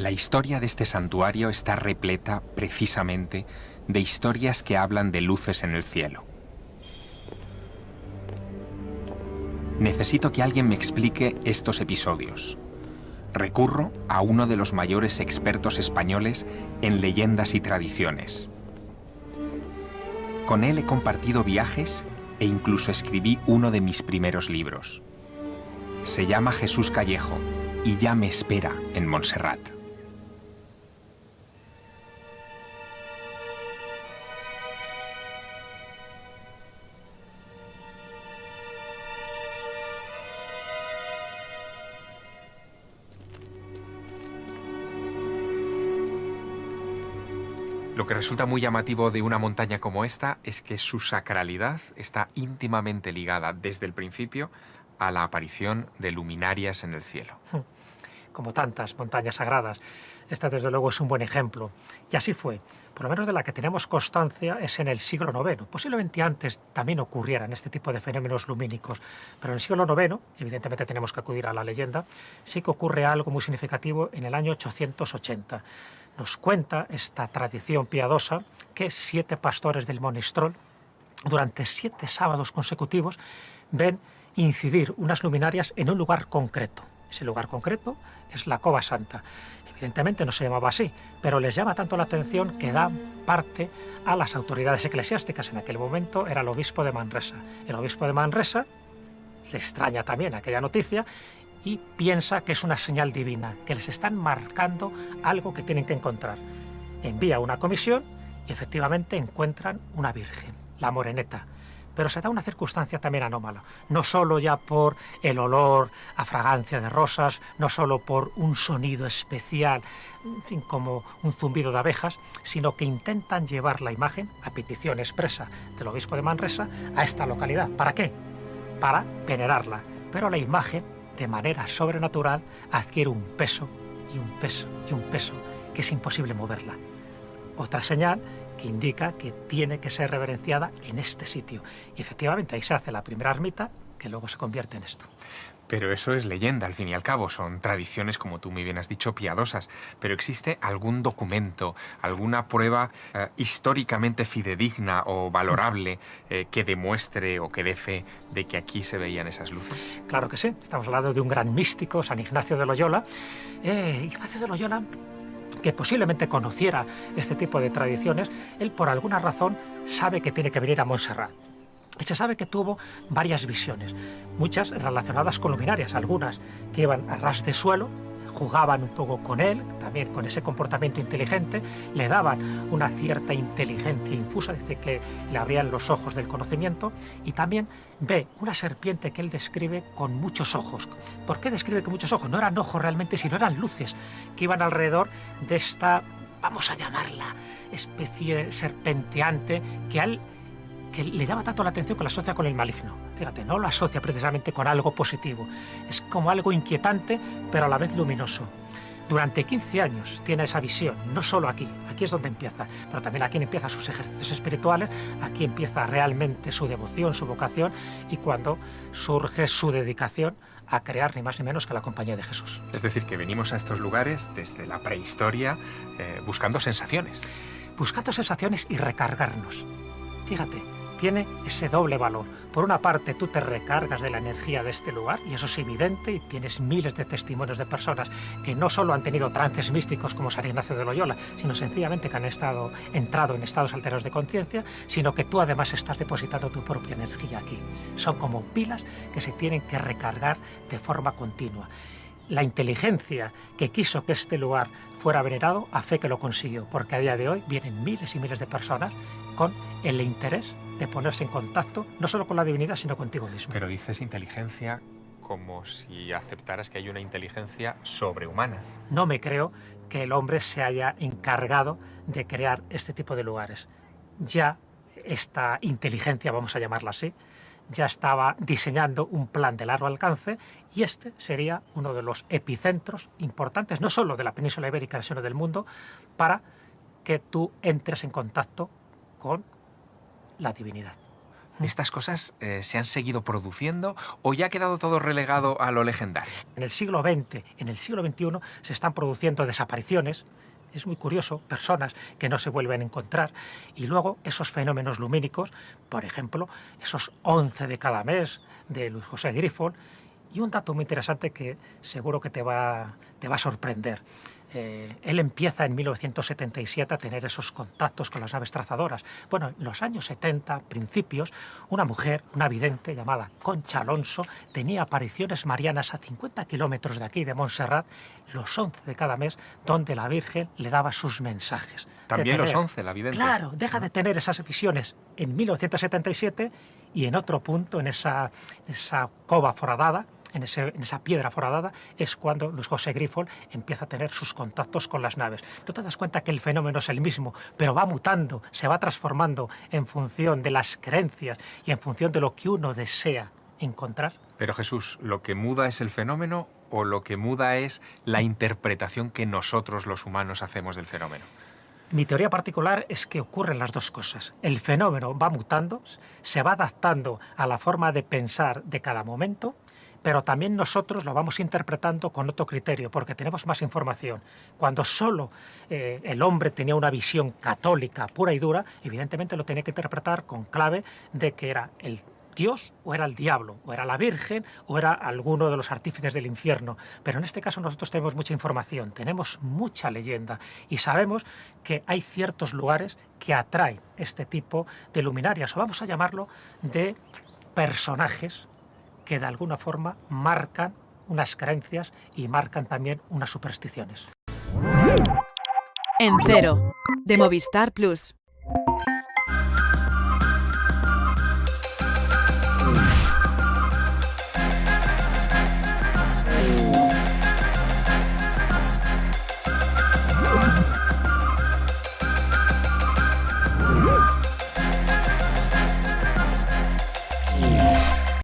La historia de este santuario está repleta, precisamente, de historias que hablan de luces en el cielo. Necesito que alguien me explique estos episodios. Recurro a uno de los mayores expertos españoles en leyendas y tradiciones. Con él he compartido viajes e incluso escribí uno de mis primeros libros. Se llama Jesús Callejo y ya me espera en Montserrat. Lo que resulta muy llamativo de una montaña como esta es que su sacralidad está íntimamente ligada desde el principio a la aparición de luminarias en el cielo. Como tantas montañas sagradas, esta desde luego es un buen ejemplo. Y así fue. Por lo menos de la que tenemos constancia es en el siglo IX. Posiblemente antes también ocurrieran este tipo de fenómenos lumínicos, pero en el siglo IX, evidentemente tenemos que acudir a la leyenda, sí que ocurre algo muy significativo en el año 880. Nos cuenta esta tradición piadosa que 7 pastores del Monistrol, durante 7 sábados consecutivos, ven incidir unas luminarias en un lugar concreto. Ese lugar concreto es la Cova Santa. Evidentemente no se llamaba así, pero les llama tanto la atención que dan parte a las autoridades eclesiásticas. En aquel momento era el obispo de Manresa. El obispo de Manresa le extraña también aquella noticia y piensa que es una señal divina, que les están marcando algo que tienen que encontrar. Envía una comisión y efectivamente encuentran una virgen, la Moreneta. Pero se da una circunstancia también anómala, no solo ya por el olor a fragancia de rosas, no solo por un sonido especial, como un zumbido de abejas, sino que intentan llevar la imagen, a petición expresa del obispo de Manresa, a esta localidad. ¿Para qué? Para venerarla. Pero la imagen, de manera sobrenatural, adquiere un peso y un peso y un peso que es imposible moverla. Otra señal que indica que tiene que ser reverenciada en este sitio. Y efectivamente ahí se hace la primera ermita, que luego se convierte en esto. Pero eso es leyenda, al fin y al cabo, son tradiciones, como tú muy bien has dicho, piadosas. Pero ¿existe algún documento, alguna prueba históricamente fidedigna o valorable que demuestre o que dé fe de que aquí se veían esas luces? Claro que sí, estamos hablando de un gran místico, San Ignacio de Loyola. Ignacio de Loyola, que posiblemente conociera este tipo de tradiciones, él por alguna razón sabe que tiene que venir a Montserrat. Y se sabe que tuvo varias visiones, muchas relacionadas con luminarias, algunas que iban a ras de suelo, jugaban un poco con él, también con ese comportamiento inteligente, le daban una cierta inteligencia infusa, dice que le abrían los ojos del conocimiento, y también ve una serpiente que él describe con muchos ojos. ¿Por qué describe con muchos ojos? No eran ojos realmente, sino eran luces que iban alrededor de esta, vamos a llamarla, especie serpenteante que le llama tanto la atención que la asocia con el maligno. Fíjate, no lo asocia precisamente con algo positivo. Es como algo inquietante, pero a la vez luminoso. Durante 15 años tiene esa visión, no solo aquí es donde empieza, pero también aquí empiezan sus ejercicios espirituales, aquí empieza realmente su devoción, su vocación, y cuando surge su dedicación a crear ni más ni menos que la Compañía de Jesús. Es decir, que venimos a estos lugares desde la prehistoria buscando sensaciones. Buscando sensaciones y recargarnos. Fíjate, tiene ese doble valor. Por una parte, tú te recargas de la energía de este lugar, y eso es evidente, y tienes miles de testimonios de personas que no solo han tenido trances místicos como San Ignacio de Loyola, sino sencillamente que han entrado en estados alterados de conciencia, sino que tú además estás depositando tu propia energía aquí. Son como pilas que se tienen que recargar de forma continua. La inteligencia que quiso que este lugar fuera venerado, a fe que lo consiguió, porque a día de hoy vienen miles y miles de personas con el interés de ponerse en contacto, no solo con la divinidad, sino contigo mismo. Pero dices inteligencia como si aceptaras que hay una inteligencia sobrehumana. No me creo que el hombre se haya encargado de crear este tipo de lugares. Ya esta inteligencia, vamos a llamarla así, ya estaba diseñando un plan de largo alcance, y este sería uno de los epicentros importantes, no solo de la península ibérica, sino del mundo, para que tú entres en contacto con la divinidad. ¿Estas cosas se han seguido produciendo o ya ha quedado todo relegado a lo legendario? En el siglo XX, en el siglo XXI, se están produciendo desapariciones. Es muy curioso, personas que no se vuelven a encontrar. Y luego esos fenómenos lumínicos, por ejemplo, esos 11 de cada mes de Luis José Grifol. Y un dato muy interesante que seguro que te va a sorprender. Él empieza en 1977 a tener esos contactos con las naves trazadoras. Bueno, en los años 70, principios, una mujer, una vidente llamada Concha Alonso, tenía apariciones marianas a 50 kilómetros de aquí, de Montserrat, los 11 de cada mes, donde la Virgen le daba sus mensajes. También los 11, la vidente. Claro, deja de tener esas visiones en 1977 y en otro punto, en esa cova foradada, en esa piedra foradada, es cuando Luis José Grifol empieza a tener sus contactos con las naves. ¿No te das cuenta que el fenómeno es el mismo, pero va mutando, se va transformando en función de las creencias y en función de lo que uno desea encontrar? Pero Jesús, ¿lo que muda es el fenómeno o lo que muda es la interpretación que nosotros los humanos hacemos del fenómeno? Mi teoría particular es que ocurren las dos cosas. El fenómeno va mutando, se va adaptando a la forma de pensar de cada momento, pero también nosotros lo vamos interpretando con otro criterio, porque tenemos más información. Cuando solo el hombre tenía una visión católica pura y dura, evidentemente lo tenía que interpretar con clave de que era el Dios o era el diablo, o era la Virgen o era alguno de los artífices del infierno. Pero en este caso nosotros tenemos mucha información, tenemos mucha leyenda y sabemos que hay ciertos lugares que atraen este tipo de luminarias, o vamos a llamarlo de personajes que de alguna forma marcan unas creencias y marcan también unas supersticiones. En Cero, de Movistar Plus.